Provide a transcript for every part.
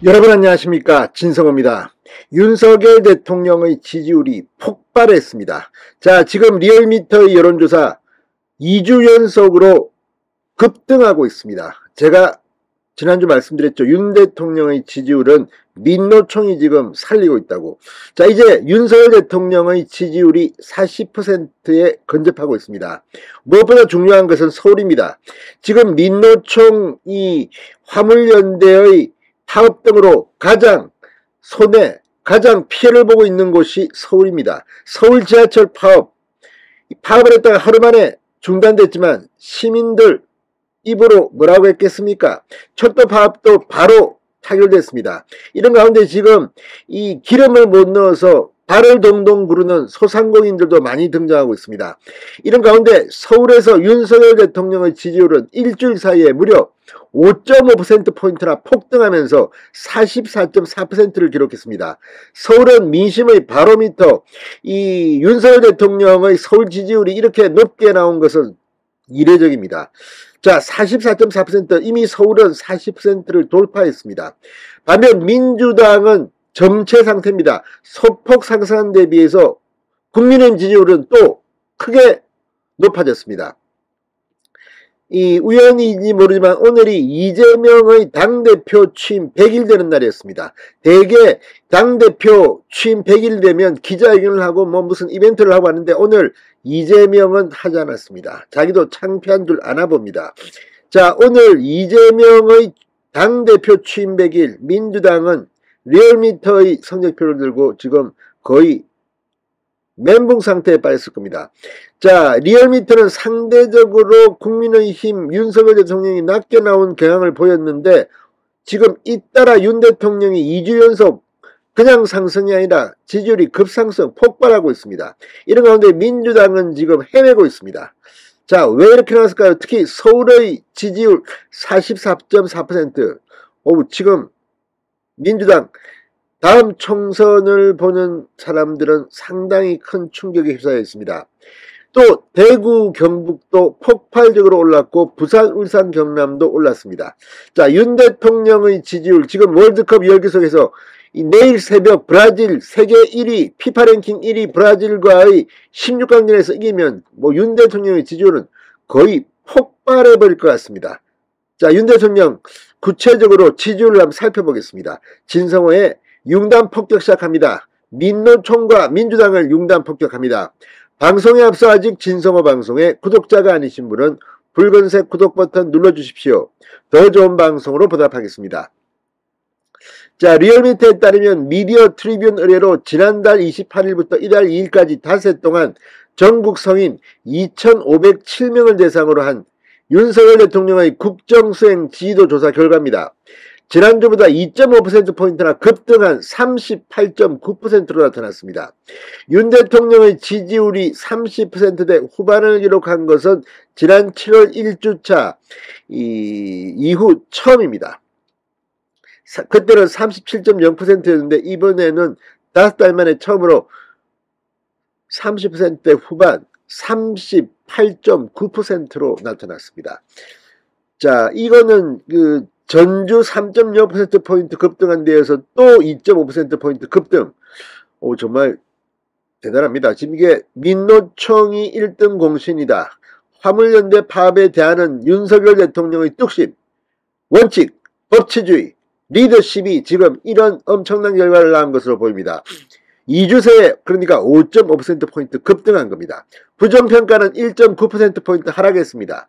여러분 안녕하십니까, 진성호입니다. 윤석열 대통령의 지지율이 폭발했습니다. 자, 지금 리얼미터의 여론조사 2주 연속으로 급등하고 있습니다. 제가 지난주 말씀드렸죠. 윤 대통령의 지지율은 민노총이 지금 살리고 있다고. 자, 이제 윤석열 대통령의 지지율이 40%에 근접하고 있습니다. 무엇보다 중요한 것은 서울입니다. 지금 민노총이 화물연대의 파업 등으로 가장 피해를 보고 있는 곳이 서울입니다. 서울 지하철 파업을 했다가 하루 만에 중단됐지만 시민들 입으로 뭐라고 했겠습니까? 철도 파업도 바로 타결됐습니다. 이런 가운데 지금 이 기름을 못 넣어서 발을 동동 구르는 소상공인들도 많이 등장하고 있습니다. 이런 가운데 서울에서 윤석열 대통령의 지지율은 일주일 사이에 무려 5.5%포인트나 폭등하면서 44.4%를 기록했습니다. 서울은 민심의 바로미터, 이 윤석열 대통령의 서울 지지율이 이렇게 높게 나온 것은 이례적입니다. 자, 44.4%, 이미 서울은 40%를 돌파했습니다. 반면 민주당은 정체 상태입니다. 소폭 상승한 데 비해서 국민의힘 지지율은 또 크게 높아졌습니다. 이 우연인지 모르지만 오늘이 이재명의 당대표 취임 100일 되는 날이었습니다. 대개 당대표 취임 100일 되면 기자회견을 하고 무슨 이벤트를 하고 하는데 오늘 이재명은 하지 않았습니다. 자기도 창피한 줄 아나 봅니다. 자, 오늘 이재명의 당대표 취임 100일, 민주당은 리얼미터의 성적표를 들고 지금 거의 멘붕 상태에 빠졌을 겁니다. 자, 리얼미터는 상대적으로 국민의힘 윤석열 대통령이 낮게 나온 경향을 보였는데 지금 잇따라 윤 대통령이 2주 연속 그냥 상승이 아니라 지지율이 급상승 폭발하고 있습니다. 이런 가운데 민주당은 지금 헤매고 있습니다. 자, 왜 이렇게 나왔을까요? 특히 서울의 지지율 44.4%. 지금 민주당 다음 총선을 보는 사람들은 상당히 큰 충격에 휩싸여 있습니다. 또 대구, 경북도 폭발적으로 올랐고 부산, 울산, 경남도 올랐습니다. 자, 윤 대통령의 지지율 지금 월드컵 열기 속에서 내일 새벽 브라질 세계 1위 피파 랭킹 1위 브라질과의 16강전에서 이기면 윤 대통령의 지지율은 거의 폭발해버릴 것 같습니다. 자, 윤 대통령 구체적으로 지지율을 한번 살펴보겠습니다. 진성호의 융단 폭격 시작합니다. 민노총과 민주당을 융단 폭격합니다. 방송에 앞서 아직 진성호 방송에 구독자가 아니신 분은 붉은색 구독 버튼 눌러주십시오. 더 좋은 방송으로 보답하겠습니다. 자, 리얼미터에 따르면 미디어 트리뷴 의뢰로 지난달 28일부터 1월 2일까지 닷새 동안 전국 성인 2,507명을 대상으로 한 윤석열 대통령의 국정수행 지지도 조사 결과입니다. 지난주보다 2.5%포인트나 급등한 38.9%로 나타났습니다. 윤 대통령의 지지율이 30%대 후반을 기록한 것은 지난 7월 1주차 이후 처음입니다. 그때는 37.0%였는데 이번에는 5달 만에 처음으로 30%대 후반 38.9%로 나타났습니다. 자, 이거는 전주 3.0%포인트 급등한 데에서 또 2.5%포인트 급등. 정말 대단합니다. 지금 이게 민노총이 1등 공신이다. 화물연대 파업에 대하는 윤석열 대통령의 뚝심, 원칙, 법치주의, 리더십이 지금 이런 엄청난 결과를 낳은 것으로 보입니다. 2주 새에 그러니까 5.5%포인트 급등한 겁니다. 부정평가는 1.9%포인트 하락했습니다.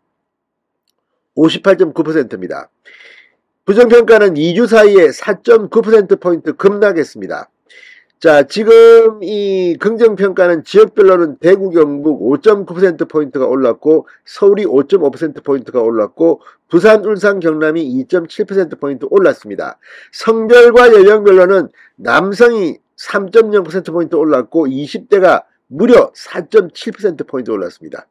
58.9%입니다. 부정평가는 2주 사이에 4.9%포인트 급락했습니다. 자, 지금 이 긍정평가는 지역별로는 대구, 경북 5.9%포인트가 올랐고 서울이 5.5%포인트가 올랐고 부산, 울산, 경남이 2.7%포인트 올랐습니다. 성별과 연령별로는 남성이 3.0%포인트 올랐고 20대가 무려 4.7%포인트 올랐습니다.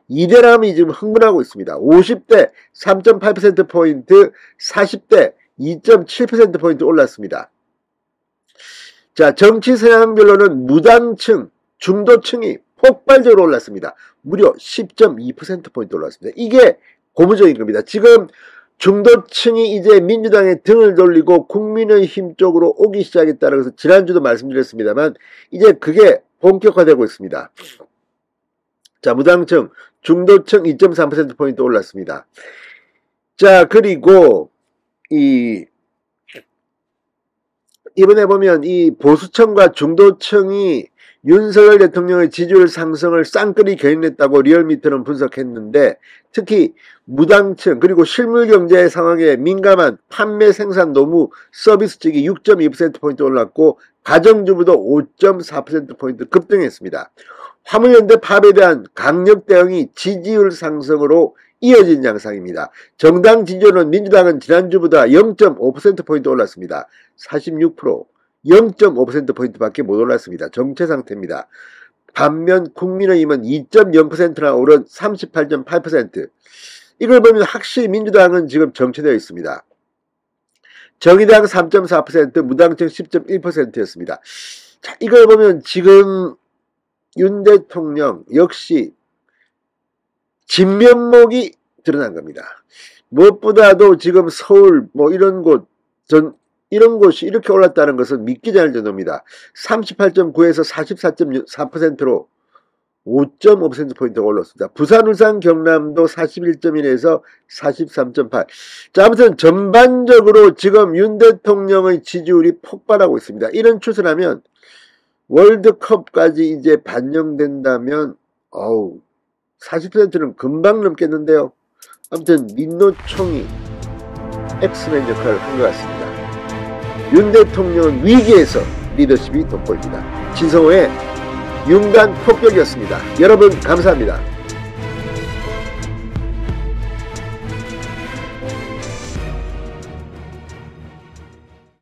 이대람이 지금 흥분하고 있습니다. 50대 3.8%포인트, 40대 2.7%포인트 올랐습니다. 자, 정치 성향별로는 무당층, 중도층이 폭발적으로 올랐습니다. 무려 10.2%포인트 올랐습니다. 이게 고무적인 겁니다. 지금 중도층이 이제 민주당에 등을 돌리고 국민의힘 쪽으로 오기 시작했다는 것을 지난주도 말씀드렸습니다만 이제 그게 본격화되고 있습니다. 자, 무당층, 중도층 2.3%포인트 올랐습니다. 자, 그리고 이번에 보면 이 보수층과 중도층이 윤석열 대통령의 지지율 상승을 쌍끌이 견인했다고 리얼미터는 분석했는데, 특히 무당층 그리고 실물경제 상황에 민감한 판매, 생산, 노무, 서비스 측이 6.2%포인트 올랐고 가정주부도 5.4%포인트 급등했습니다. 화물연대 파업에 대한 강력 대응이 지지율 상승으로 이어진 양상입니다. 정당 지지율은 민주당은 지난주보다 0.5%포인트 올랐습니다. 46%, 0.5%포인트밖에 못 올랐습니다. 정체 상태입니다. 반면 국민의힘은 2.0%나 오른 38.8%. 이걸 보면 확실히 민주당은 지금 정체되어 있습니다. 정의당 3.4%, 무당층 10.1%였습니다. 자, 이걸 보면 지금 윤 대통령 역시 진면목이 드러난 겁니다. 무엇보다도 지금 서울 이런 곳이 이렇게 올랐다는 것은 믿기지 않을 정도입니다. 38.9에서 44.4%로 5.5%포인트가 올랐습니다. 부산, 울산, 경남도 41.1에서 43.8. 자, 아무튼 전반적으로 지금 윤 대통령의 지지율이 폭발하고 있습니다. 이런 추세라면 월드컵까지 이제 반영된다면 40%는 금방 넘겠는데요. 아무튼 민노총이 엑스맨 역할을 한 것 같습니다. 윤 대통령은 위기에서 리더십이 돋보입니다. 진성호의 윤간 폭격이었습니다. 여러분 감사합니다.